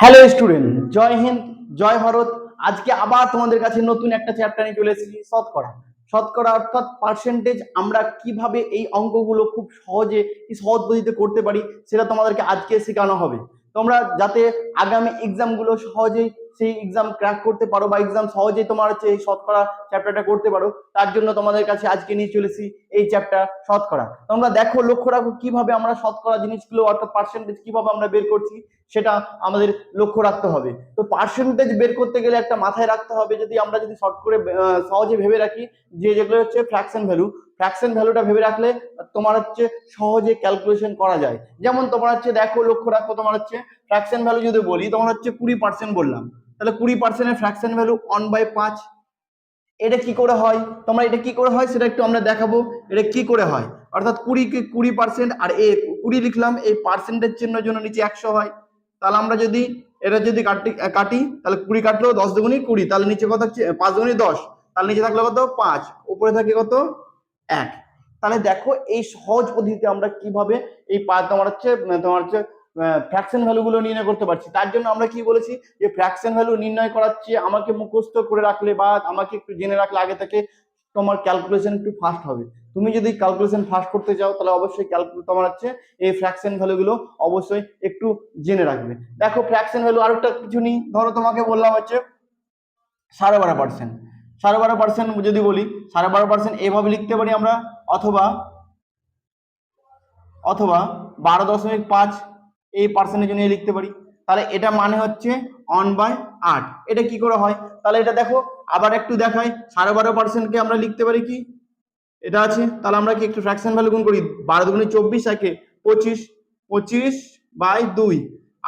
Hello student, জয় হিন্দ, জয় ভারত। আজকে আবার তোমাদের কাছে নতুন একটা চ্যাপ্টার নিয়ে চলে এসেছি, শতকরা। শতকরা অর্থাৎ পার্সেন্টেজ। আমরা কিভাবে এই অঙ্কগুলো খুব সহজে সহজ পদ্ধতিতে করতে পারি সেটা তোমাদেরকে আজকে শেখানো হবে। তোমরা যাতে আগামী এক্সামগুলো সহজেই সেই এক্সাম ক্র্যাক করতে পারো বা এক্সাম সহজেই তোমার হচ্ছে এই শতকরা চ্যাপ্টারটা করতে পারো, তার জন্য তোমাদের কাছে আজকে নিয়ে চলেছি এই চ্যাপ্টার শতকরা। তোমরা দেখো, লক্ষ্য রাখো কিভাবে আমরা শতকরা জিনিসগুলো অর্থাৎ পার্সেন্টেজ কিভাবে আমরা বের করছি সেটা আমাদের লক্ষ্য রাখতে হবে। তো পার্সেন্টেজ বের করতে গেলে একটা মাথায় রাখতে হবে, আমরা যদি শর্ট করে সহজে ভেবে রাখি যে যেগুলো হচ্ছে ফ্র্যাকশন ভ্যালুটা ভেবে রাখলে তোমার হচ্ছে সহজে ক্যালকুলেশন করা যায়। যেমন তোমার হচ্ছে দেখো, লক্ষ্য রাখো, তোমার হচ্ছে ফ্র্যাকশন ভ্যালু যদি বলি, তোমার হচ্ছে 20% বললাম, তাহলে 20% ফ্র্যাকশন ভ্যালু 1/5। এটা কি করে হয়, এটা কি করে হয় সেটা একটু আমরা দেখাবো। এটা কি করে হয়, অর্থাৎ 20% আর 20 লিখলাম, এই পার্সেন্টেজ চিহ্নের জন্য নিচে 100 হয়। তাহলে আমরা যদি এটা যদি কাটি তাহলে 20 কাটলো 10 দুগুণী 20, তাহলে নিচে কত হচ্ছে 5 দুগুণী 10, তাহলে নিচে থাকলো কত 5, উপরে থাকে কত 1। তাহলে দেখো এই সহজ পদ্ধতিতে আমরা কিভাবে এই তোমার হচ্ছে ফ্র্যাকশন ভ্যালু গুলো নির্ণয় করতে পারছি। তার জন্য আমরা কি বলেছি যে ফ্র্যাকশন ভ্যালু নির্ণয় করার চেয়ে আমাকে মুখস্থ করে রাখলে বা আমাকে একটু জেনে রাখলে আগে থেকে তোমার ক্যালকুলেশন একটু ফাস্ট হবে। তুমি যদি ক্যালকুলেশন ফাস্ট করতে চাও তাহলে অবশ্যই তোমার হচ্ছে এই ফ্র্যাকশন ভ্যালু গুলো অবশ্যই একটু জেনে রাখবে। দেখো ফ্র্যাকশন ভ্যালু আরেকটা কিছু নেই, ধরো তোমাকে বললাম হচ্ছে 12.5%। 12.5% যদি বলি, 12.5% এভাবে লিখতে পারি আমরা, অথবা অথবা 12.5 এই পার্সেন্টেজ নিয়ে লিখতে পারি। তাহলে এটা মানে হচ্ছে 1/8। এটা কি করে হয়, তাহলে এটা দেখো আবার একটু দেখাই। 12.5%কে আমরা লিখতে পারি কি, এটা আছে, তাহলে আমরা কি একটু ফ্র্যাকশন ভ্যালু গুণ করি, 12 দুগুণে 24, একে 25, 25/2।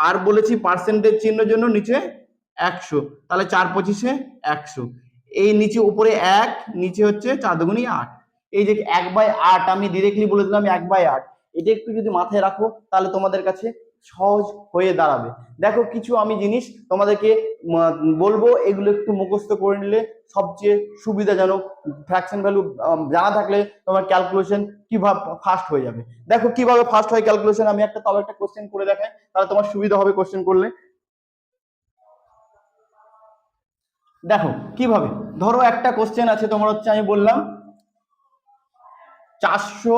আর বলেছি পার্সেন্টেজ চিহ্নের জন্য নিচে 100, তাহলে 4×25 100। এই নিচে উপরে 1, নিচে হচ্ছে 4 দুগুণী 8। এই যে 1/8 আমি ডিরেক্টলি বলে দিলাম 1/8। এটা একটু যদি মাথায় রাখো তাহলে তোমাদের কাছে সহজ হয়ে দাঁড়াবে। দেখো কিছু আমি জিনিস তোমাদেরকে বলবো, এগুলো একটু মুখস্থ করে নিলে সবচেয়ে সুবিধাজনক। ফ্র্যাকশন ভ্যালু জানা থাকলে তোমার ক্যালকুলেশন কিভাবে ফাস্ট হয়ে যাবে। দেখো কিভাবে ফাস্ট হয় ক্যালকুলেশন, আমি একটা কোশ্চেন করে দেখাই, তাহলে তোমার সুবিধা হবে কোশ্চেন করলে। দেখো কিভাবে, ধরো একটা কোশ্চেন আছে তোমার হচ্ছে, আমি বললাম 400,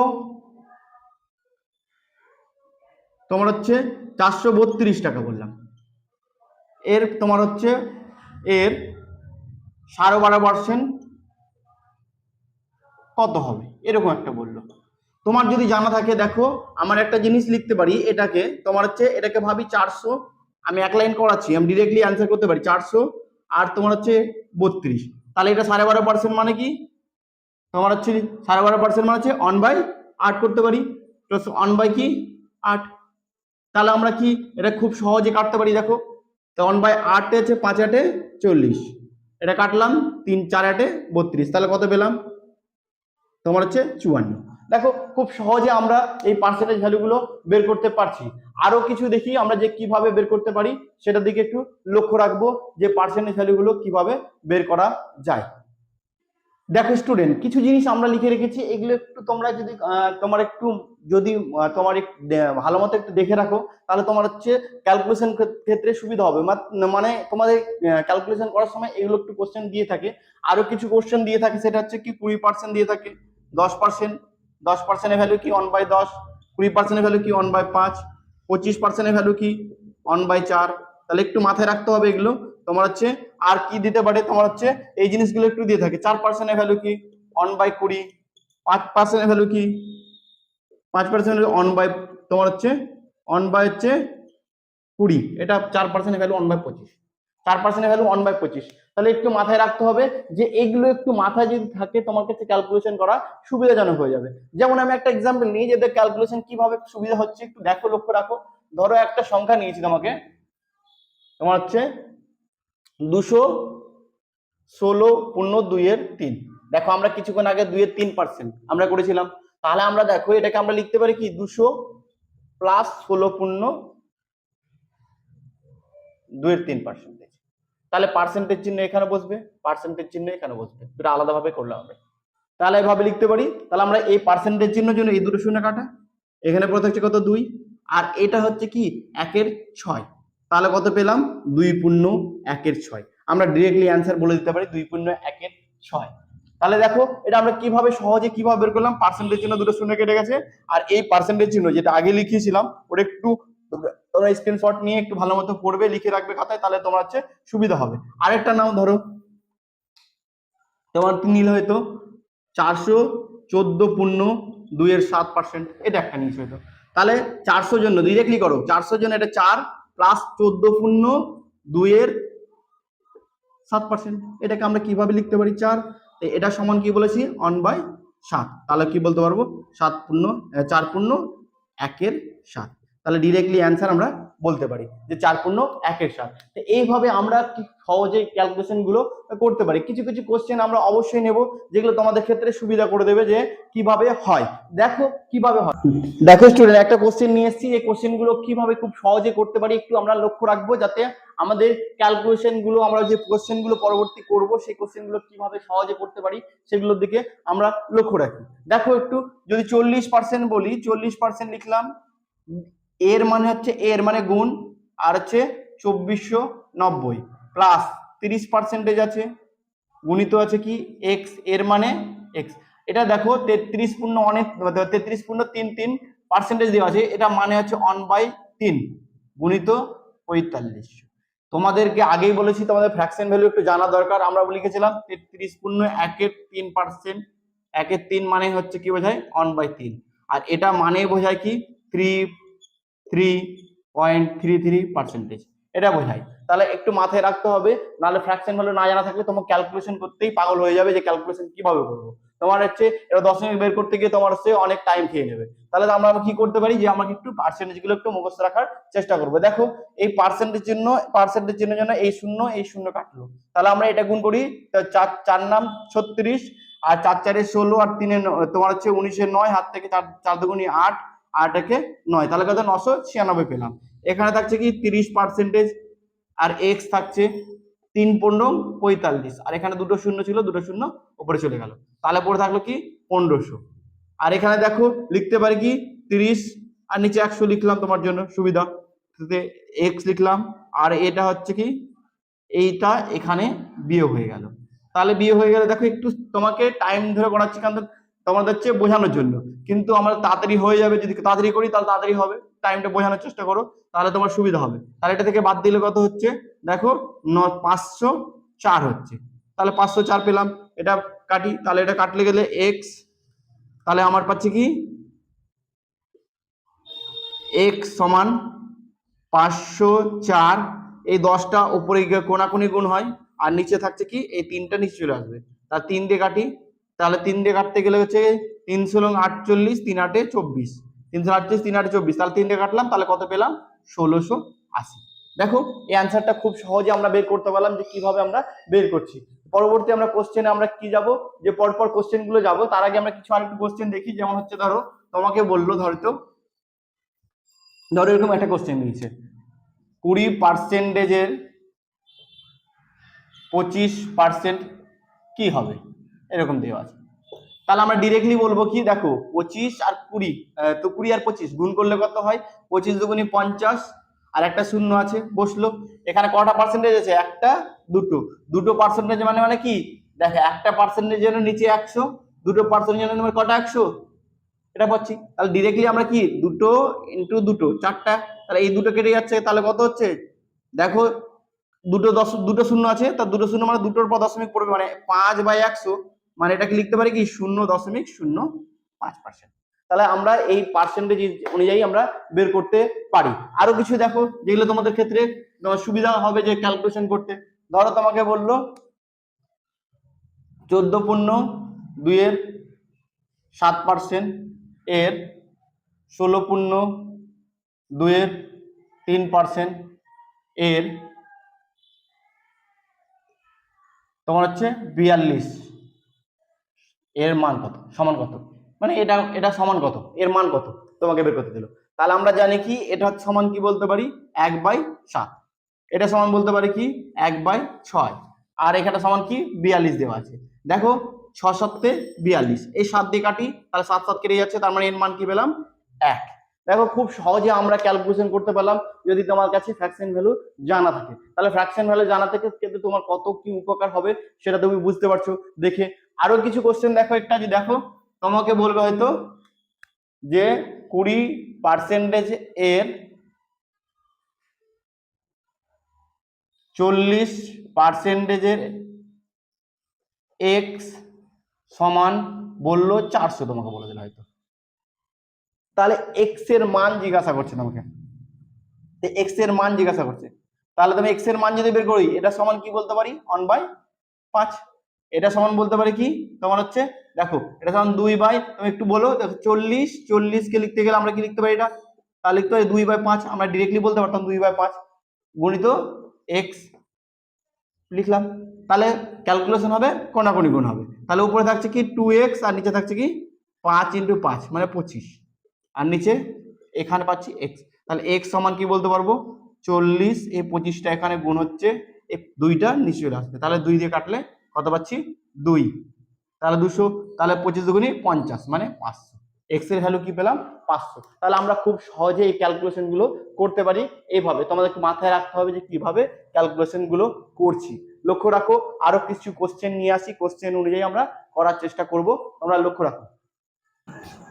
তোমার হচ্ছে 432 টাকা বললাম, এর তোমার হচ্ছে এর 12.5% কত হবে, এরকম একটা বললো। তোমার যদি জানা থাকে, দেখো আমার একটা জিনিস লিখতে পারি, এটাকে তোমার হচ্ছে এটাকে ভাবি 400, আমি এক লাইন করাচ্ছি, আমি ডিরেক্টলি অ্যান্সার করতে পারি 400 আর তোমার হচ্ছে 32। তাহলে এটা 12.5% মানে কি, তোমার হচ্ছে 12.5% মানে হচ্ছে 1/8 করতে পারি, 1/8। তাহলে আমরা কি এটা খুব সহজে কাটতে পারি। দেখো তো 1/8 হচ্ছে 5×8 40, এটা কাটলাম 3×4 32, তাহলে কত পেলাম তোমার হচ্ছে 54। দেখো খুব সহজে আমরা এই পার্সেন্টেজ ভ্যালুগুলো বের করতে পারছি। আরো কিছু দেখি আমরা যে কিভাবে বের করতে পারি সেটার দিকে একটু লক্ষ্য রাখবো, যে পার্সেন্টেজ ভ্যালুগুলো কিভাবে বের করা যায়। দেখো স্টুডেন্ট, কিছু জিনিস আমরা লিখে রেখেছি, এগুলো একটু তোমরা যদি তোমার একটু যদি তোমার ভালো মতো একটু দেখে রাখো তাহলে তোমার হচ্ছে ক্যালকুলেশন ক্ষেত্রে সুবিধা হবে। মানে তোমাদের ক্যালকুলেশন করার সময় এগুলো একটু কোশ্চেন দিয়ে থাকে। আরো কিছু কোশ্চেন দিয়ে থাকে, সেটা হচ্ছে কি 20% দিয়ে থাকে, 10%, 10%-এর ভ্যালু কি 1/10, 20%-এর ভ্যালু কি 1/5, 25%-এর ভ্যালু কি 1/4। তাহলে একটু মাথায় রাখতে হবে এগুলো। তোমার হচ্ছে আর কি দিতে পারে, তোমার হচ্ছে এই জিনিসগুলো একটু দিয়ে থাকে। 4%-এর ভ্যালু কি 1/20, 5%-এর ভ্যালু কি 5%, তোমার হচ্ছে 1/20, এটা 4%-এর ভ্যালু 1/25, 4%-এর ভ্যালু 1/25। তাহলে একটু মাথায় রাখতে হবে যে এগুলো একটু মাথায় যদি থাকে তোমার কাছে ক্যালকুলেশন করা সুবিধাজনক হয়ে যাবে। যেমন আমি একটা এক্সাম্পল নিই, যে ক্যালকুলেশন কিভাবে সুবিধা হচ্ছে একটু দেখো, লক্ষ্য রাখো। ধরো একটা সংখ্যা নিয়েছি তোমাকে, তোমার হচ্ছে 216.2 দেখো আমরা কিছুক্ষণ আগে 2-3% আমরা করেছিলাম। তাহলে আমরা দেখো এটাকে আমরা লিখতে পারি কি 200 প্লাস 16.2-3%। তাহলে পার্সেন্টেজ চিহ্ন এখানে বসবে, পার্সেন্টেজ চিহ্ন এখানে বসবে, দুটো আলাদাভাবে করলাম আমরা। তাহলে এভাবে লিখতে পারি। তাহলে আমরা এই পার্সেন্টেজ চিহ্নের জন্য এই দুটো শূন্য কাটা, এখানে প্রত্যেকটা কত 2, আর এটা হচ্ছে কি 1/6। তাহলে কত পেলাম 2 × 1 = 6। আমরা ডিরেক্টলি অ্যান্সার বলে দিতে পারি 2 × 1 = 6। তাহলে দেখো এটা আমরা কিভাবে সহজে কিভাবে বের করলাম, পার্সেন্টেজ চিহ্ন দুটো শূন্য কেটে গেছে, আর এই পার্সেন্টেজ চিহ্ন যেটা আগে লিখিয়েছিলাম ওটা একটু তোমরা স্ক্রিনশট নিয়ে একটু ভালো মতো পড়বে, লিখে রাখবে খাতায়, তাহলে তোমার হচ্ছে সুবিধা হবে। আরেকটা নাও ধরো, তোমার নিল হয়তো 414.2 এটা একটা নিয়েছে হয়তো। তাহলে 400 জন্য ডিরেক্টলি করো, 400 জন্য এটা 4 প্লাস 14.2 এটাকে আমরা কিভাবে লিখতে পারি 4, এটা সমান কি বলেছি 1/7। তাহলে কি বলতে পারবো 4×1 তাহলে ডিরেক্টলি অ্যান্সার আমরা বলতে পারি যে 4×1 = 7। তো এইভাবে আমরা কি সহজে ক্যালকুলেশন গুলো করতে পারি। কিছু কিছু কোশ্চেন আমরা অবশ্যই নেব যেগুলো তোমাদের ক্ষেত্রে সুবিধা করে দেবে যে কিভাবে হয়। দেখো কিভাবে হয়, দেখো স্টুডেন্ট একটা কোশ্চেন নিয়ে এসেছি, এই কোশ্চেন গুলো কিভাবে খুব সহজে করতে পারি একটু আমরা লক্ষ্য রাখবো, যাতে আমাদের ক্যালকুলেশন গুলো আমরা যে কোশ্চেন গুলো পরবর্তী করব সেই কোশ্চেন গুলো কিভাবে সহজে করতে পারি সেগুলোর দিকে আমরা লক্ষ্য রাখি। দেখো একটু যদি 40% বলি, 40% লিখলাম, এর মানে হচ্ছে এর মানে গুণ, আর হচ্ছে 2490 প্লাস 30% আছে, গুণিত আছে কি এক্স, এর মানে এক্স। এটা দেখো 33.33 দেওয়া আছে, এটা মানে হচ্ছে 1/3 গুণিত 45। তোমাদেরকে আগেই বলেছি তোমাদের ফ্র্যাকশন ভ্যালু একটু জানা দরকার। আমরা লিখেছিলাম 33.1/3, 1/3 মানে হচ্ছে কি বোঝায় 1/3, আর এটা মানে বোঝায় কি 3.33%, এটা বোঝায়। তাহলে একটু মাথায় রাখতে হবে, নাহলে ফ্র্যাকশন ভ্যালু না জানা থাকলে তোমার ক্যালকুলেশন করতেই পাগল হয়ে যাবে যে ক্যালকুলেশন কিভাবে করবো। তোমার হচ্ছে এটা দশমিক বের করতে গিয়ে তোমার হচ্ছে অনেক টাইম খেয়ে নেবে। তাহলে আমরা কি করতে পারি যে আমাকে একটু পার্সেন্টেজ গুলো একটু মুখস্থ রাখার চেষ্টা করবো। দেখো এই পার্সেন্টেজ চিহ্নের জন্য এই শূন্য কাটলো, তাহলে আমরা এটা গুণ করি, 4 নাম 36, আর 4 4 16, আর 3 তোমার হচ্ছে 19 9, হাত থেকে 4 2 8, 8 1 9, তাহলে কত 996 পেলাম। এখানে থাকছে কি 30%, আর এক্স থাকছে 3×15 আর এখানে দুটো শূন্য ছিল, দুটো শূন্য উপরে চলে গেল, তাহলে পড়ে থাকলো কি 1500। আর এখানে দেখো লিখতে পারি কি 30 আর নিচে 100 লিখলাম তোমার জন্য সুবিধা, এক্স লিখলাম, আর এটা হচ্ছে কি এইটা এখানে বিয়োগ হয়ে গেল। তাহলে বিয়োগ হয়ে গেলে দেখো একটু তোমাকে টাইম ধরে করাচ্ছি কারণ তোমাদের হচ্ছে বোঝানোর জন্য, কিন্তু আমরা তাড়াতাড়ি হয়ে যাবে, যদি তাড়াতাড়ি করি তাহলে তাড়াতাড়ি হবে, টাইমটা বোঝানোর চেষ্টা করো তাহলে তোমার সুবিধা হবে। তাহলে এটা থেকে বাদ দিলে কত হচ্ছে দেখো 504 হচ্ছে, তাহলে 504 পেলাম। এটা কাটি, তাহলে এটা কাটলে গেলে এক্স, তাহলে আমার পাচ্ছি কি এক্স সমান 504, এই 10টা উপরে গিয়ে কোনাকুনি গুণ হয়, আর নিচে থাকছে কি এই 3টা নিচে চলে আসবে, তার 3 দিয়ে কাটি, তাহলে 3 দিয়ে কাটতে গেলে হচ্ছে 3×48, 3 8 24, 348 3 8 24, তাহলে 3 দিয়ে কাটলাম, তাহলে কত পেলাম 1680। দেখো এই অ্যান্সারটা খুব সহজে আমরা বের করতে পারলাম যে কিভাবে আমরা বের করছি। পরবর্তী আমরা কোশ্চেনে আমরা কি যাব, যে পরপর কোশ্চেন গুলো যাবো, তার আগে আমরা কিছু আরেকটু কোশ্চেন দেখি। যেমন হচ্ছে ধরো তোমাকে বললো ধরো এরকম একটা কোশ্চেন দিয়েছে, 20%-এর 25% কি হবে, এরকম দেওয়া আছে। তাহলে আমরা ডিরেক্টলি বলবো কি দেখো 25 আর 20, তো 20 আর 25 গুণ করলে কত হয় 25 দুগুণে 50, আর একটা শূন্য আছে বসলো। এখানে কটা পার্সেন্টেজ আছে, একটা দুটো পার্সেন্টেজ মানে কি দেখো একটা পার্সেন্টেজ জন্য নিচে 100, দুটো পার্সেন্টেজ জন্য কটা 100, এটা পাচ্ছি। তাহলে ডিরেক্টলি আমরা কি 2 × 2 4টা, তাহলে এই দুটো কেটে যাচ্ছে, তাহলে কত হচ্ছে দেখো দুটো শূন্য আছে, তার দুটো শূন্য মানে দুটোর পর দশমিক পড়বে, মানে 5/100, মানে এটাকে লিখতে পারি কি 0.05%। তাহলে আমরা এই পার্সেন্টেজ অনুযায়ী আমরা বের করতে পারি। আরো কিছু দেখো যেগুলো তোমাদের ক্ষেত্রে সুবিধা হবে যে ক্যালকুলেশন করতে। ধরো তোমাকে বললো 14.2% এর 16.2% এর তোমার হচ্ছে 42 এর মান কত সমান কত, মানে এটা সমান কত, এর মান কত তোমাকে বের করতে দিল। তাহলে আমরা জানি কি এটা সমান কি বলতে পারি 1/7, এটা সমান বলতে পারি কি 1/6, আর এখানে সমান কি 42 দেওয়া আছে। দেখো 6 7 42, এই 7 দিয়ে কাটি, তাহলে 7 7 কেটে যাচ্ছে, তার মানে এর মান কি পেলাম 1। দেখো খুব সহজে আমরা ক্যালকুলেশন করতে পারলাম যদি তোমার কাছে ফ্র্যাকশন ভ্যালু জানা থাকে। তাহলে ফ্র্যাকশন ভ্যালু জানা থেকে কিন্তু তোমার কত কি উপকার হবে সেটা তুমি বুঝতে পারছো দেখে। আরো কিছু কোশ্চেন দেখো, একটা যে দেখো তোমাকে বলবে হয়তো যে 20% এর 40% এক্স সমান বললো 400, তোমাকে বলে দিল হয়তো। তাহলে এক্স এর মান জিজ্ঞাসা করছে তোমাকে, এক্স এর মান জিজ্ঞাসা করছে। তাহলে তুমি এক্স এর মান যদি বের করি, এটা সমান কি বলতে পারি 1/5। এটা সমান বলতে পারি কি তোমার হচ্ছে, দেখো এটা সমান 2 তুমি একটু বলো, দেখো 40 কে লিখতে গেলে আমরা কি লিখতে পারি, এটা তাহলে লিখতে পারি 2/5। আমরা ডিরেক্টলি বলতে পারতাম 2/5 গুণিত এক্স লিখলাম। তাহলে ক্যালকুলেশন হবে কোনাকুনি গুণ হবে। তাহলে উপরে থাকছে কি 2x আর নিচে থাকছে কি 5 × 5 মানে 25, আর নিচে এখানে পাচ্ছি এক্স। তাহলে এক্স সমান কি বলতে পারবো 40, এই 25টা এখানে গুণ হচ্ছে, এই 2টা নিচে চলে আসবে। তাহলে 2 দিয়ে কাটলে কত পাচ্ছি 2, তাহলে 200, তাহলে 25 দুগুণে 50 মানে 500। এক্স এর ভ্যালু কি পেলাম 500। তাহলে আমরা খুব সহজে এই ক্যালকুলেশন গুলো করতে পারি এইভাবে। তোমাদেরকে মাথায় রাখতে হবে যে কিভাবে ক্যালকুলেশন গুলো করছি। লক্ষ্য রাখো, আরো কিছু কোশ্চেন নিয়ে আসি, কোশ্চেন অনুযায়ী আমরা করার চেষ্টা করব, তোমরা লক্ষ্য রাখো।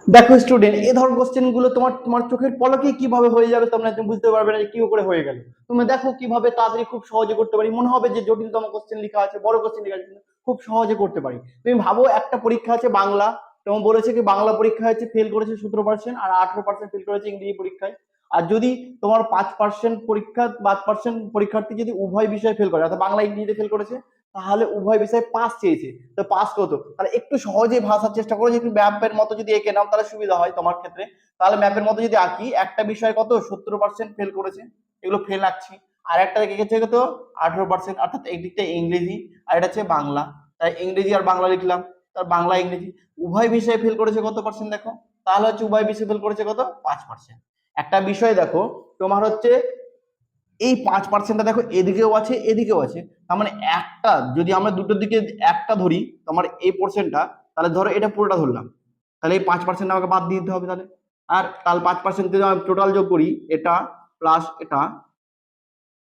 দেখো স্টুডেন্ট, এই ধরনের কোশ্চেন গুলো তোমার তোমার চোখের পলকে কিভাবে হয়ে যাবে তোমরা বুঝতে পারবে না যে কি করে হয়ে গেল। তুমি দেখো কিভাবে তাড়াতাড়ি খুব সহজে করতে পারি, মনে হবে যে জটিলতম কোশ্চেন লেখা আছে, বড় কোশ্চেন লেখা আছে, খুব সহজে করতে পারি। তুমি ভাবো একটা পরীক্ষা আছে বাংলা, তোমার বলেছে কি বাংলা পরীক্ষা হচ্ছে ফেল করেছে 17% আর 18% ফেল করেছে ইংরেজি পরীক্ষায়। আর যদি তোমার 5% পরীক্ষা 5% পরীক্ষার্থী যদি উভয় বিষয়ে ফেল করে, অর্থাৎ বাংলা ইংরেজিতে ফেল করেছে, তাহলে উভয় বিষয়ে পাস চেয়েছে, তো পাস কত? তাহলে একটু সহজে ভাষার চেষ্টা করো যে একটু ম্যাপের মতো যদি এঁকে নাও তাহলে সুবিধা হয় তোমার ক্ষেত্রে। তাহলে ম্যাপের মতো যদি আঁকি, একটা বিষয় কত 17% ফেল করেছে, এগুলো ফেল আঁকছি। আর একটা এঁকেছে কত 18%, অর্থাৎ একদিকটা ইংরেজি আর এটা হচ্ছে বাংলা, তাই ইংরেজি আর বাংলা লিখলাম। তার বাংলা ইংরেজি উভয় বিষয়ে ফেল করেছে কত পার্সেন্ট দেখো, তাহলে হচ্ছে উভয় বিষয়ে ফেল করেছে কত 5%। একটা বিষয় দেখো তোমার হচ্ছে এই 5%টা দেখো এদিকেও আছে এদিকেও আছে, তার মানে একটা যদি আমরা দুটোর দিকে একটা ধরি তোমার এই পোর্শনটা, তাহলে ধরো এটা পুরোটা ধরলাম, তাহলে এই 5% আমাকে বাদ দিয়ে দিতে হবে। তাহলে আর তাহলে 5% যদি আমি টোটাল যোগ করি, এটা প্লাস এটা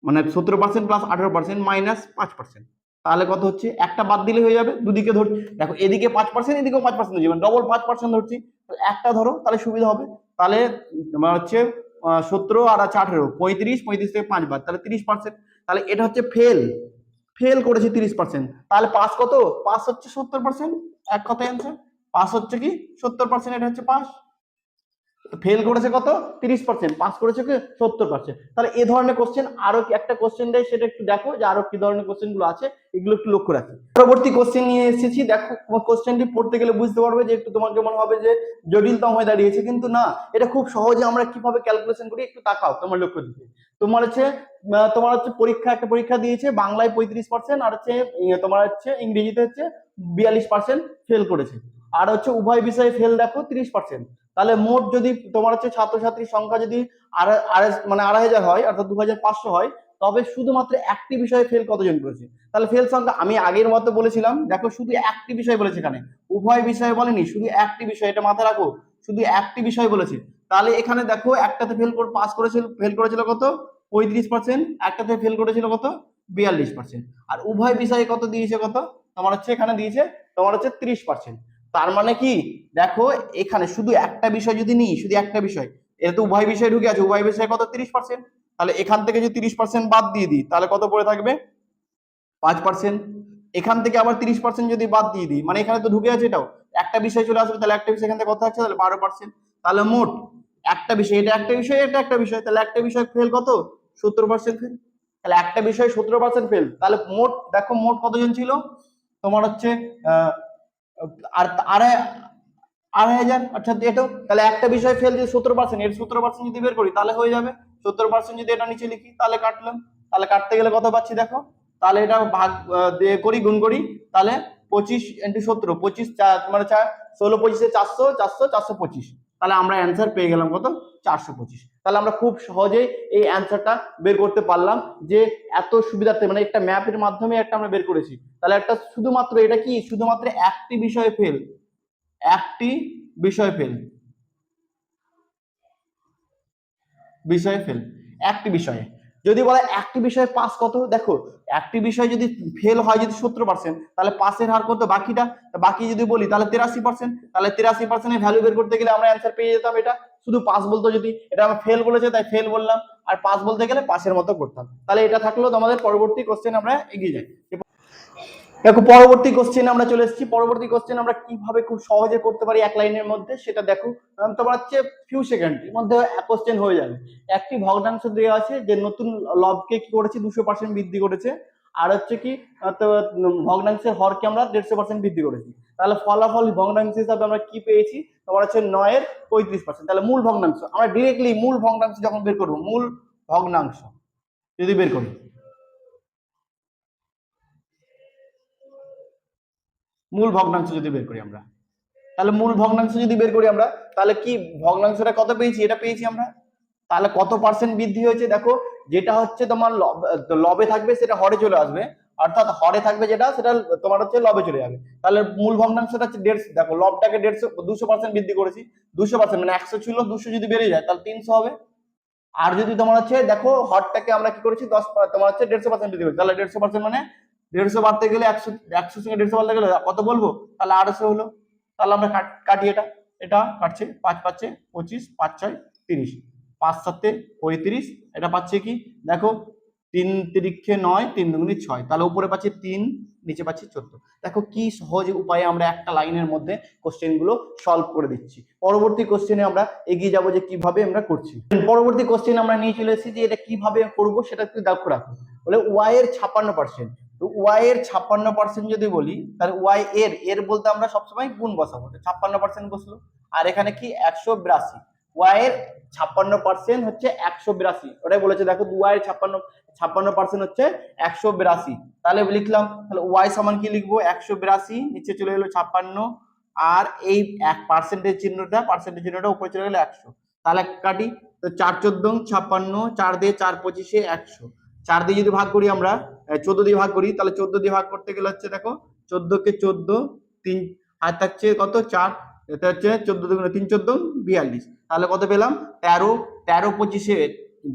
মানে 17% প্লাস 18% মাইনাস 5%, তাহলে কত হচ্ছে, একটা বাদ দিলে হয়ে যাবে। দুদিকে ধর, দেখো এদিকে 5% এদিকেও 5% হচ্ছে, ডবল 5% ধরছি, একটা ধরো তাহলে সুবিধা হবে। তাহলে তোমার হচ্ছে 17 আর আছে 18, 35 থেকে 5 বাদ, তাহলে 30%। তাহলে এটা হচ্ছে ফেল, ফেল করেছে 30%। তাহলে পাস কত, পাস হচ্ছে 70%। এক কথায় অ্যান্সার পাস হচ্ছে কি 70%, এটা হচ্ছে পাস। ফেল করেছে কত 30%, পাস করেছে কি 70%। তাহলে এই ধরনের কোশ্চেন আরো একটা কোশ্চেন দেয়, সেটা একটু দেখো যে আরো কি ধরনের কোশ্চেন গুলো আছে, এগুলো একটু লক্ষ্য রাখি। পরবর্তী কোশ্চেন নিয়ে এসেছি, দেখো কোশ্চেনটি পড়তে গেলে বুঝতে পারবে যে একটু তোমাকে মনে হবে যে জটিলতম হয়ে দাঁড়িয়েছে, কিন্তু না, এটা খুব সহজে আমরা কিভাবে ক্যালকুলেশন করি একটু তাকাও তোমার লক্ষ্য দিকে। তোমার হচ্ছে পরীক্ষা, একটা পরীক্ষা দিয়েছে বাংলায় 35% আর হচ্ছে তোমার হচ্ছে ইংরেজিতে হচ্ছে 42% ফেল করেছে, আর হচ্ছে উভয় বিষয়ে ফেল দেখো 30%। তাহলে মোট যদি তোমার হচ্ছে ছাত্রছাত্রীর সংখ্যা যদি মানে 2500 হয়, অর্থাৎ 2500 হয়, তবে শুধুমাত্র একটি বিষয়ে ফেল কতজন করেছে। তাহলে ফেল সংখ্যা আমি আগের মতো বলেছিলাম, দেখো শুধু একটি বিষয় বলেছে, এখানে উভয় বিষয় বলেনি, শুধু একটি বিষয়, এটা মাথায় রাখো, শুধু একটি বিষয় বলেছে। তাহলে এখানে দেখো একটাতে ফেল করে পাস করেছিল, ফেল করেছিল কত 35%, একটাতে ফেল করেছিল কত 42%, আর উভয় বিষয়ে কত দিয়েছে, কত তোমার হচ্ছে এখানে দিয়েছে তোমার হচ্ছে 30%। তার মানে কি দেখো এখানে শুধু একটা বিষয় যদি নিই, শুধু একটা বিষয়, এটা তো উভয় বিষয় ঢুকে আছে, উভয় বিষয়ে কত 30%। তাহলে এখান থেকে যদি 30% বাদ দিয়ে দিই তাহলে কত পড়ে থাকবে 5%। এখান থেকে আবার 30% যদি বাদ দিয়ে দিই, মানে এখানে তো ঢুকে আছে এটাও, একটা বিষয় চলে আসবে, তাহলে একটা বিষয় এখান থেকে কত থাকছে, তাহলে 12%। তাহলে মোট একটা বিষয়, এটা একটা বিষয়, এটা একটা বিষয়, তাহলে একটা বিষয় ফেল কত 70% ফেল। তাহলে একটা বিষয় 17% ফেল, তাহলে মোট দেখো মোট কতজন ছিল তোমার হচ্ছে আহ আর আড়াই 2500, অর্থাৎ এটাও তাহলে একটা বিষয় ফেল যে 17%, এর 17% যদি বের করি তাহলে হয়ে যাবে 17%। যদি এটা নিচে লিখি তাহলে কাটলাম, তাহলে কাটতে গেলে কত পাচ্ছি দেখো, তাহলে এটা ভাগ দিয়ে করি, গুণ করি, তাহলে 25 × 17, 25 মানে 16 × 25 400, 425, তাহলে আমরা অ্যান্সার পেয়ে গেলাম কত 425। তাহলে আমরা খুব সহজেই এই অ্যান্সারটা বের করতে পারলাম যে এত সুবিধার্থে, মানে একটা ম্যাপের মাধ্যমে একটা আমরা বের করেছি। তাহলে একটা শুধুমাত্র এটা কি শুধুমাত্র একটি বিষয়ে ফেল, একটি বিষয় ফেল। বিষয়ে ফেল। একটি বিষয়ে যদি বলে একটি বিষয়ে পাস কত, দেখো একটি বিষয় যদি ফেল হয় যদি 70%, তাহলে পাসের হার কত বাকিটা, বাকি যদি বলি তাহলে 83%, তাহলে 83% ভ্যালু বের করতে গেলে আমরা অ্যান্সার পেয়ে যেতাম এটা। শুধু পাস বলতো, যদি এটা আমরা ফেল বলেছে তাই ফেল বললাম, আর পাস বলতে গেলে পাসের মতো করতাম। তাহলে এটা থাকলো তোমাদের পরবর্তী কোশ্চেন, আমরা এগিয়ে যাই। দেখো পরবর্তী কোশ্চেন আমরা চলে এসেছি। পরবর্তী কোশ্চেন আমরা কিভাবে খুব সহজে করতে পারি এক লাইনের মধ্যে সেটা দেখো। তোমার হচ্ছে ফিউ সেকেন্ডের মধ্যে কোশ্চেন হয়ে যাবে। একটি ভগ্নাংশ দেওয়া আছে যে নতুন লবকে কি করেছে 200% বৃদ্ধি করেছে, আর হচ্ছে কি ভগ্নাংশের হরকে আমরা 150% বৃদ্ধি করেছি। তাহলে ফলাফল ভগ্নাংশ হিসাবে আমরা কি পেয়েছি, তোমার হচ্ছে 9-এর 35%। তাহলে মূল ভগ্নাংশ আমরা ডিরেক্টলি মূল ভগ্নাংশ যখন বের করবো, মূল ভগ্নাংশ যদি বের করি, মূল ভগ্নাংশ যদি বের করি আমরা, তাহলে মূল ভগ্নাংশ যদি বের করি আমরা, তাহলে কি ভগ্নাংশটা কত পেয়েছি, এটা পেয়েছি আমরা। তাহলে কত পার্সেন্ট বৃদ্ধি হয়েছে দেখো, যেটা হচ্ছে তোমার লবে থাকবে সেটা হরে চলে আসবে, অর্থাৎ হরে থাকবে যেটা সেটা তোমার হচ্ছে লবে চলে যাবে। তাহলে মূল ভগ্নাংশটা হচ্ছে 150, দেখো লবটাকে 200% বৃদ্ধি করেছি, 200% মানে 100 ছিল, 200 যদি বেড়ে যায় তাহলে 300 হবে। আর যদি তোমার হচ্ছে দেখো হরটাকে আমরা কি করেছি 10, তোমার হচ্ছে 150% বৃদ্ধি করেছি, তাহলে 150% মানে 150 বাড়তে গেলে 100, 100 সঙ্গে 150 বাড়তে গেলে কত বলবো, তাহলে 800 হলো। তাহলে আমরা কাটি, এটা এটা কাটছে 5 পাচ্ছে 25, 5 6 30, 5 7 35, এটা পাচ্ছে কি দেখো 3 তিরিক্ষে 9, 3 দুগুণে 6, তাহলে উপরে পাচ্ছে 3, নিচে পাচ্ছে 14। দেখো কি সহজ উপায়ে আমরা একটা লাইনের মধ্যে কোশ্চেন গুলো সলভ করে দিচ্ছি। পরবর্তী কোশ্চেনে আমরা এগিয়ে যাব যে কিভাবে আমরা করছি। পরবর্তী কোশ্চেন আমরা নিয়ে চলে এসেছি যে এটা কিভাবে করব সেটা একটু দেখো রাখো। বলে ওয়াই এর 56%, তো ওয়াই এর 56% যদি বলি তাহলে ওয়াই এর বলতে আমরা সবসময় গুণ বসাবো, 56% বসলো। আর এখানে কি 182, ওয়াই এর 56% হচ্ছে 182, ওটাই বলেছে দেখো ওয়াই এর 56% হচ্ছে 182। তাহলে লিখলাম, তাহলে ওয়াই সমান কি লিখবো 182, নিচে চলে গেলো 56, আর এই এক পার্সেন্টেজ চিহ্নটা উপরে চলে গেলো 100। তাহলে কাটি, তো 4 14 56, 4 দিয়ে 4 25 100, 4 দিয়ে যদি ভাগ করি আমরা, 14 দিয়ে ভাগ করি, তাহলে 14 দিয়ে ভাগ করতে গেলে হচ্ছে দেখো 14 কে 14, 3 আর থাকছে কত 4, এটা হচ্ছে 14 দুগুণে 3 14 42, তাহলে কত পেলাম 13, 13 25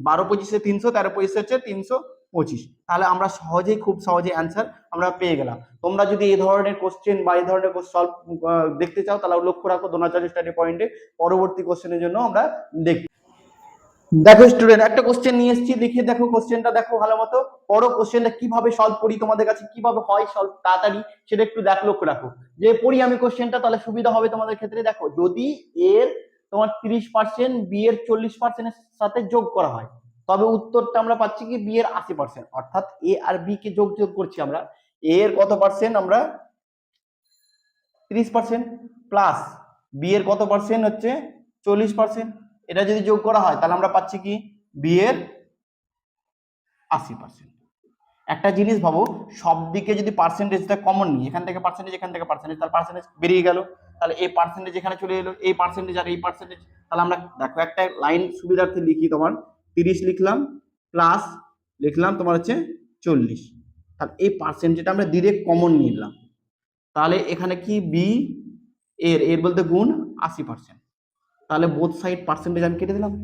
12 25 300, 13 25 হচ্ছে 325। তাহলে আমরা সহজেই খুব সহজে অ্যান্সার আমরা পেয়ে গেলাম। তোমরা যদি এই ধরনের কোশ্চেন বা এই ধরনের সলভ দেখতে চাও তাহলে লক্ষ্য রাখো দ্রোণাচার্য স্টাডি পয়েন্টে পরবর্তী কোশ্চেনের জন্য আমরা দেখব। দেখো স্টুডেন্ট একটা কোশ্চেন নিয়ে এসেছি, দেখে দেখো কোশ্চেনটা দেখো ভালো মতো, পড়ো কোশ্চেনটা কিভাবে সলভ করি, তোমাদের কাছে কিভাবে হয় সলভ তাড়াতাড়ি সেটা একটু লক্ষ্য রাখো। যে পড়ি আমি কোশ্চেনটা তাহলে সুবিধা হবে তোমাদের ক্ষেত্রে। দেখো যদি এর তোমার 30% বি এর 40% এর সাথে যোগ করা হয়, তবে উত্তরটা আমরা পাচ্ছি কি বি এর 80%, অর্থাৎ এ আর বি কে যোগ করছি আমরা, এ এর কত পার্সেন্ট আমরা 30% প্লাস বি এর কত পার্সেন্ট হচ্ছে 40%, এটা যদি যোগ করা হয় তাহলে আমরা পাচ্ছি কি বি এর 80%। একটা জিনিস ভাবো, সব দিকে যদি পার্সেন্টেজটা কমন নিই, এখান থেকে পার্সেন্টেজ তাহলে পার্সেন্টেজ বেরিয়ে গেল, তাহলে এই পার্সেন্টেজ এখানে চলে এলো, এই পার্সেন্টেজ আর এই পার্সেন্টেজ, তাহলে আমরা দেখো একটা লাইন সুবিধার্থে লিখি, তোমার 30 লিখলাম প্লাস লিখলাম তোমার হচ্ছে 40, তাহলে এই পার্সেন্টেজটা আমরা ডিরেক্ট কমন নিলাম, তাহলে এখানে কি বি এর বলতে গুণ 80%, তাহলে বোথ সাইড পার্সেন্টেজ আমি কেটে দিলাম।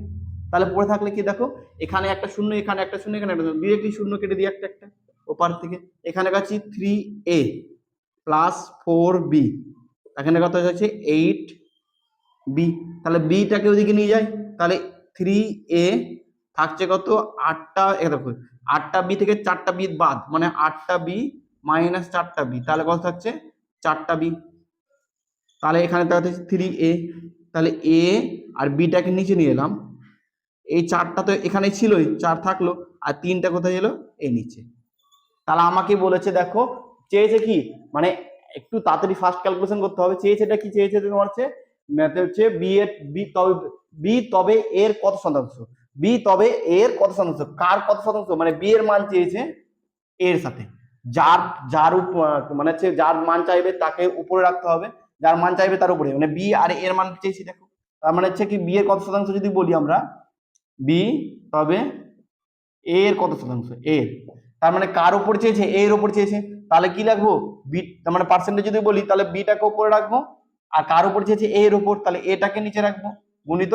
তাহলে পড়ে থাকলে কি দেখো এখানে একটা শূন্য, এখানে একটা শূন্য, এখানে একটা শূন্য, ডিরেক্টলি শূন্য কেটে দিই একটা একটা ওপার থেকে। এখানে কাছে 3a প্লাস 4b, এখানে কত হচ্ছে 8b, তাহলে বিটাকে ওইদিকে নিয়ে যাই, তাহলে 3a থাকছে কত 8টা, দেখো 8টা বি থেকে 4টা বি বাদ, মানে 8টা বি মাইনাস 4টা বি, তাহলে কত থাকছে 4টা বি। তাহলে এখানে থাকছে 3a, তাহলে এ আর বিটাকে নিচে নিয়ে এলাম, এই 4টা তো এখানে ছিলই, 4 থাকলো, আর 3টা কোথায় এলো এই নিচে। তাহলে আমাকে বলেছে দেখো চেয়েছে কি, মানে একটু তাড়াতাড়ি ফাস্ট ক্যালকুলেশন করতে হবে, চেয়েছে এটা কি চেয়েছে তোমার হচ্ছে ম্যাথে হচ্ছে বি তবে এর কত শতাংশ, বি তবে এর কত শতাংশ, কার কত শতাংশ, মানে বি এর মান চেয়েছে এর সাথে, যার যার মানে হচ্ছে যার মান চাইবে তাকে উপরে রাখতে হবে, যার মান চাইবে তার উপরে, মানে বি আর এর মান চেয়েছি দেখো, তার মানে হচ্ছে কি বি এর কত শতাংশ যদি বলি আমরা, বি তবে এ এর কত শতাংশ, এর, তার মানে কার উপর চেয়েছে এর উপর চেয়েছে, তাহলে কি লিখবো বি, তার মানে পার্সেন্টেজ যদি বলি তাহলে বিটাকে উপরে রাখবো, আর কার উপর চেয়েছে এর উপর, তাহলে এটাকে নিচে রাখবো, গুণিত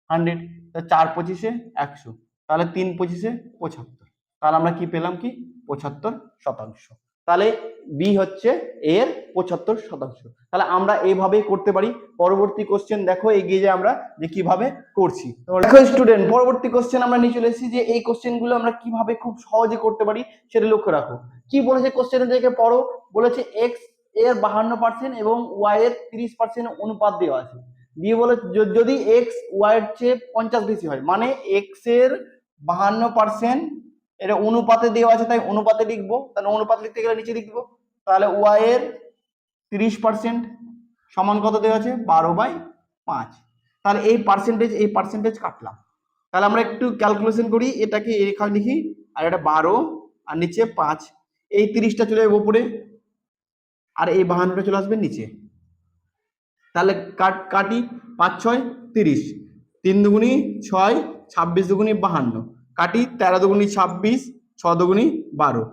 100। 4 পঁচিশে 100, তাহলে 3 পঁচিশে 75, তাহলে আমরা কি পেলাম কি 75%। তাহলে বি হচ্ছে এর 75%। তাহলে আমরা এইভাবেই করতে পারি। পরবর্তী কোশ্চেন দেখো এগিয়ে যাই আমরা যে কিভাবে করছি। দেখো স্টুডেন্ট, পরবর্তী কোশ্চেন আমরা নিয়ে চলে এসেছি যে এই কোশ্চেন গুলো আমরা কিভাবে খুব সহজে করতে পারি সেটা লক্ষ্য রাখো। কি বলেছে কোশ্চেনের দিকে পড়ো, বলেছে এক্স এর 52% এবং ওয়াই এর 30% অনুপাত দেওয়া আছে। দিয়ে বলে যদি এক্স ওয়াই এর চেয়ে 50 বেশি হয়, মানে এক্স এর 52% এটা অনুপাতে দেওয়া আছে, তাই অনুপাতে লিখবো। তাহলে অনুপাত লিখতে গেলে নিচে লিখবো। তাহলে ওয়াই এর 30% সমান কত দেওয়া আছে 12/5। তাহলে এই পার্সেন্টেজ কাটলাম। তাহলে আমরা একটু ক্যালকুলেশন করি, এটাকে এখানে লিখি, আর এটা 12 আর নিচে 5, এই 30টা চলে যাবে উপরে আর এই 52টা চলে আসবে নিচে। তাহলে কাটি, 5 6 30, 3 দুগুনি 6, 26 দুগুনি 52, কাটি 13 দুগুনি 26, 6 দুগুনি 12,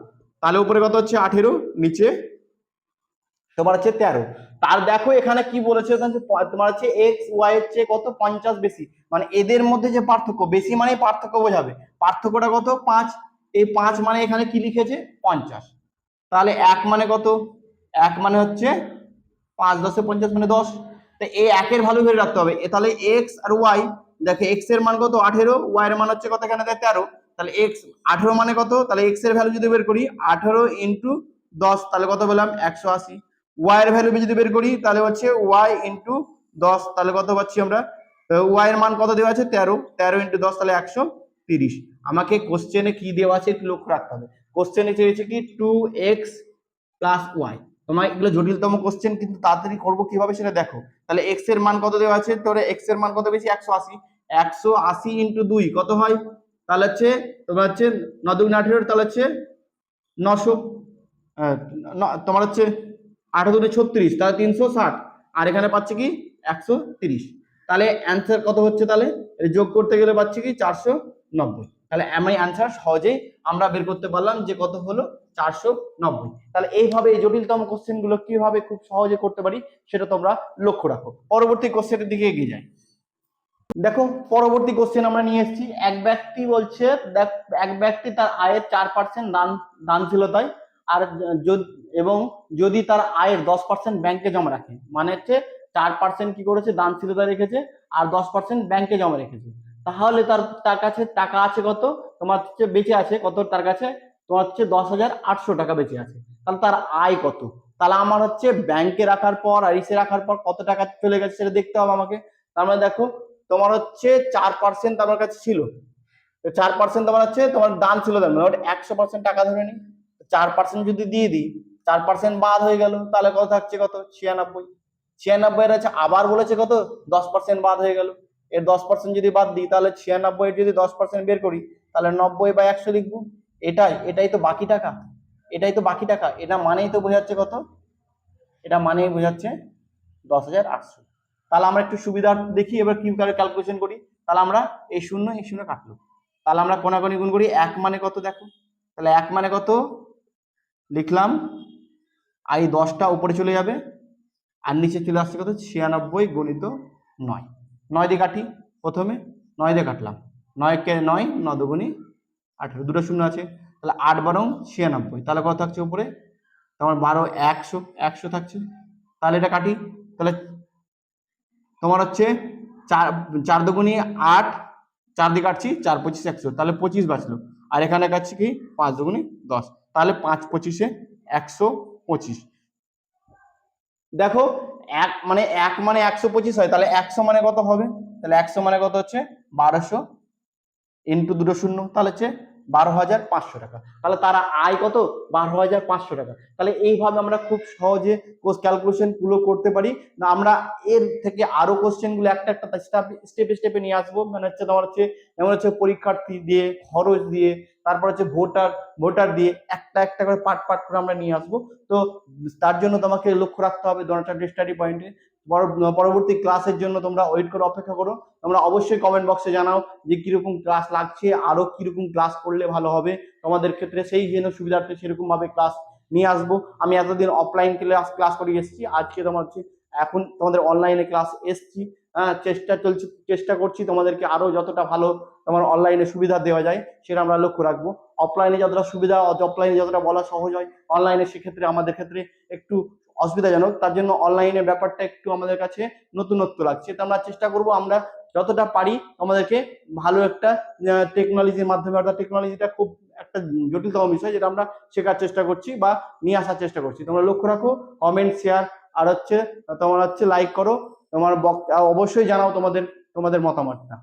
তাহলে উপরে কত হচ্ছে 18, নিচে তোমার হচ্ছে 13। তার দেখো এখানে কি বলেছে, তোমার হচ্ছে এক্স ওয়াই এর চেয়ে কত 50 বেশি, মানে এদের মধ্যে যে পার্থক্য, বেশি মানে পার্থক্য বোঝাবে, পার্থক্যটা কত 5, এই 5 মানে এখানে কি লিখেছে 50। তাহলে 1 মানে কত, 1 মানে হচ্ছে 5 10 50 মানে 10। তো এই একের ভ্যালু ধরে রাখতে হবে। তাহলে এক্স আর ওয়াই, দেখো এক্স এর মান কত 18, ওয়াই এর মান হচ্ছে কত এখানে 13, তাহলে এক্স 18 মানে কত, তাহলে এক্স এর ভ্যালু যদি বের করি 18 ইন্টু 10, তাহলে কত পেলাম 180। ওয়াই এর ভ্যালু যদি বের করি তাহলে হচ্ছে ওয়াই ইন্টু 10, তাহলে কত পাচ্ছি আমরা, ওয়াই এর মান কত দেওয়া আছে 13, 13 ইন্টু 10 তাহলে 130। আমাকে কোশ্চেনে কি দেওয়া আছে একটু লক্ষ্য রাখতে হবে। কোশ্চেনে চেয়েছে কি 2x প্লাস ওয়াই। তোমার এগুলো জটিলতম কোশ্চেন, কিন্তু তাড়াতাড়ি করবো কিভাবে সেটা দেখো। তাহলে এক্স এর মান কত দেওয়া আছে, তোর এক্স এর মান কত বেশি 180, 180 ইন্টু 2 কত হয়, তাহলে হচ্ছে তোমার হচ্ছে 9 2 18, তাহলে হচ্ছে 900, তোমার হচ্ছে 8 2 36, তাহলে 360, আর এখানে পাচ্ছি কি 130। তাহলে অ্যান্সার কত হচ্ছে, তাহলে যোগ করতে গেলে পাচ্ছি কি 490। তাহলে আমি অ্যান্সার সহজেই আমরা বের করতে পারলাম যে কত হলো 490। তাহলে এইভাবে এই জটিলতম কোশ্চেন গুলো কিভাবে খুব সহজে করতে পারি সেটা তোমরা লক্ষ্য রাখো। পরবর্তী কোশ্চেনের দিকে এগিয়ে যাই। দেখো পরবর্তী কোশ্চেন আমরা নিয়ে এসেছি। এক ব্যক্তি বলছে, এক ব্যক্তি তার আয়ের 4% দানশীলতায় আর এবং যদি তার আয়ের 10% ব্যাংকে জমা রাখে, মানে হচ্ছে 4% কি করেছে দানশীলতা রেখেছে আর 10% ব্যাংকে জমা রেখেছে, তাহলে তার কাছে টাকা আছে কত, তোমার হচ্ছে বেঁচে আছে কত, তার কাছে তোমার হচ্ছে 10,800 টাকা বেঁচে আছে। তাহলে তার আয় কত, তাহলে আমার হচ্ছে ব্যাংকে রাখার পর আর ইসে রাখার পর কত টাকা চলে গেছে সেটা দেখতে হবে আমাকে। তার মানে দেখো তোমার হচ্ছে 4% আমার কাছে ছিল, 4% তোমার হচ্ছে তোমার দান ছিল, মানে 100% টাকা ধরে নি, 4% যদি দিয়ে দিই 4% বাদ হয়ে গেল, তাহলে কত থাকছে কত 96, 96 এর আছে আবার বলেছে কত 10% বাদ হয়ে গেল, এর 10% যদি বাদ দিই তাহলে 96 এর যদি 10% বের করি তাহলে 90/100 লিখবো। এটাই তো বাকি টাকা, এটাই তো বাকি টাকা, এটা মানেই তো বোঝাচ্ছে কত, এটা মানেই বোঝাচ্ছে 10,800। তাহলে আমরা একটু সুবিধা দেখি এবার কি করে ক্যালকুলেশন করি। তাহলে আমরা এই শূন্য কাটলো, তাহলে আমরা কোনাকুনি গুণ করি। 1 মানে কত দেখো, তাহলে 1 মানে কত লিখলাম, আর এই 10টা উপরে চলে যাবে আর নিচে চলে আসছে কত 96 গুণিত 9, 9 দিয়ে কাটি, প্রথমে 9 দিয়ে কাটলাম, 9 কে 9, 9 দুগুনি 18, দুটো শূন্য আছে, তাহলে 8 12 96, তাহলে কত থাকছে উপরে তোমার 12 100 থাকছে। তাহলে এটা কাটি, তাহলে তোমার হচ্ছে 4 দুগুনি 8, 4 দিয়ে কাটছি 4 25 100, তাহলে 25 বাঁচলো, আর এখানে কাটছি কি 5 দুগুনি 10, তাহলে 5 25 125। দেখো 1 মানে 125 হয়, তাহলে 100 মানে কত হবে, তাহলে 100 মানে কত হচ্ছে 1200 ইন্টু দুটো শূন্য, তাহলে হচ্ছে 12,500 টাকা। তাহলে তারা আয় কত 12,500 টাকা। তাহলে এইভাবে আমরা খুব সহজে ক্যালকুলেশন গুলো করতে পারি। না আমরা এর থেকে আরো কোশ্চেন গুলো একটা একটা স্টেপে স্টেপে নিয়ে আসবো, মানে হচ্ছে তোমার হচ্ছে যেমন হচ্ছে পরীক্ষার্থী দিয়ে, খরচ দিয়ে, তারপর হচ্ছে ভোটার দিয়ে একটা একটা করে পার্ট করে আমরা নিয়ে আসবো। তো তার জন্য তোমাকে লক্ষ্য রাখতে হবে দোনাচার স্টাডি পয়েন্টে। পরবর্তী ক্লাসের জন্য তোমরা ওয়েট করে অপেক্ষা করো। তোমরা অবশ্যই কমেন্ট বক্সে জানাও যে কিরকম ক্লাস লাগছে, আরো কিরকম ক্লাস করলে ভালো হবে তোমাদের ক্ষেত্রে, সেই জন্য সুবিধার্থে সেরকম ভাবে ক্লাস নিয়ে আসবো। আমি এতদিন অফলাইন ক্লাস করে এসেছি, আজকে তোমার হচ্ছে এখন তোমাদের অনলাইনে ক্লাস এসছি। হ্যাঁ চেষ্টা করছি তোমাদেরকে আরো যতটা ভালো তোমার অনলাইনে সুবিধা দেওয়া যায় সেটা আমরা লক্ষ্য রাখবো। অফলাইনে যতটা সুবিধা, অফলাইনে যতটা বলা সহজ হয়, অনলাইনে সেক্ষেত্রে আমাদের ক্ষেত্রে একটু অসুবিধাজনক। তার জন্য অনলাইনের ব্যাপারটা একটু আমাদের কাছে নতুনত্ব লাগছে। তো আমরা চেষ্টা করব আমরা যতটা পারি আমাদেরকে ভালো একটা টেকনোলজির মাধ্যমে, অর্থাৎ টেকনোলজিটা খুব একটা জটিলতম বিষয় যেটা আমরা শেখার চেষ্টা করছি বা নিয়ে আসার চেষ্টা করছি। তোমরা লক্ষ্য রাখো, কমেন্ট, শেয়ার আর তোমার লাইক করো। অবশ্যই জানাও তোমাদের মতামতটা।